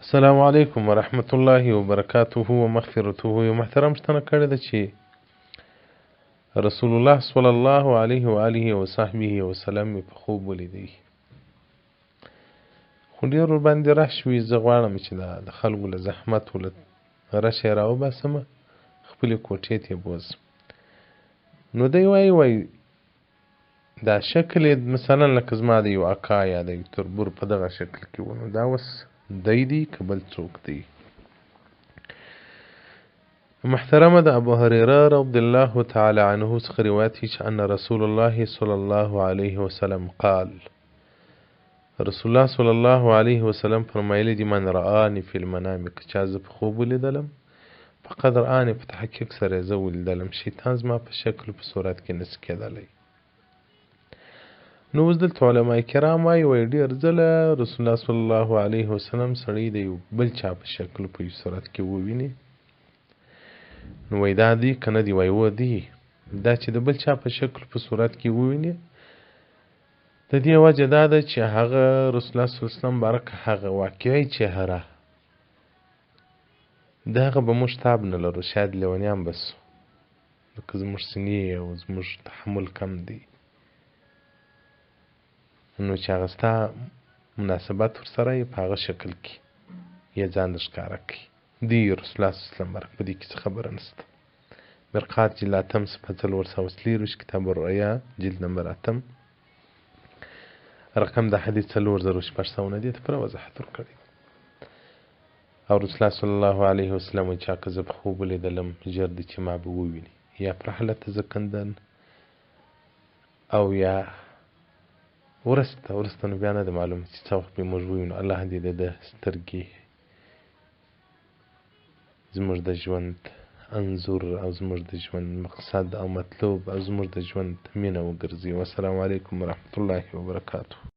السلام علیکم ورحمت الله وبرکاته ومغفرته. یو محترم شتنه کړې ده چې رسول الله صلی الله علیه و آله و صحبه وسلم مې په خوب ولیدی، خو ډېر ورباندې رش وي. زه غواړم چې د خلکو له زحمت و له رشه یې راوباسمه، خپلې کوټې ته یې بوځم. نو دی وایي دا شکل یې مثلا لکه زما د یو اکا یا د یو تربور په دغه شکل کې و. نو دا اوس دی دی که بل څوک دی؟ محترمه د ابو هريره رضی الله تعالی عنه څخه روایت چې ان رسول الله صلی الله علیه وسلم قال، رسول الله صلی الله علیه وسلم فرمایلی دي من رآني فی المنام، که چا زه په خوب ولیدلم، فقد رآني په تحقیق سره زه ولیدلم، شیطان زما په شکل په صورت کې نس کېدلی. نو اوس دلته علما کرام وایي ډېر ځله رسول الله صلی الله علیه وسلم سړی د یو بل چا په شکل په یو صورت کې وویني. نو وایي دا دی که نه دی؟ وایي و دی. دا چې د بل چا په شکل په صورت کې وویني، د دې وجه دا ده چې هغه رسول الله صلی الله علیه وسلم بارک هغه واقعي چهره د هغه به موږ تاب نه لرو، شاید لیونیان به سو، لکه زموږ سینې او زموږ تحمل کم دی. نو چې هغه ستا مناسبت ورسره یې په هغه شکل کې یې ځان ښکاره کړي دی. رسول الله صلی الله علیه وسلم بارک په دې کې څه خبره نشته. مرقات جلد 8 صفحه 423 کتاب الرؤیا جلد نمبر 8 رقم د حدیث 4600 دې ته پر وضاحت ورکړی. او رسول الله صلی الله علیه وسلم وایي چا که زه په خوب ولیدلم ژر دی چې ما به وویني، یا پر حالت زکندن او یا ورسته نو بیا نه ده معلوم چې څه وخت به موږ ووینو. الله دې د سترګې زموږ د ژوند انځور او زموږ د ژوند مقصد او مطلوب او زموږ د ژوند مینه وګرځي. والسلام علیکم ورحمت الله وبرکاته.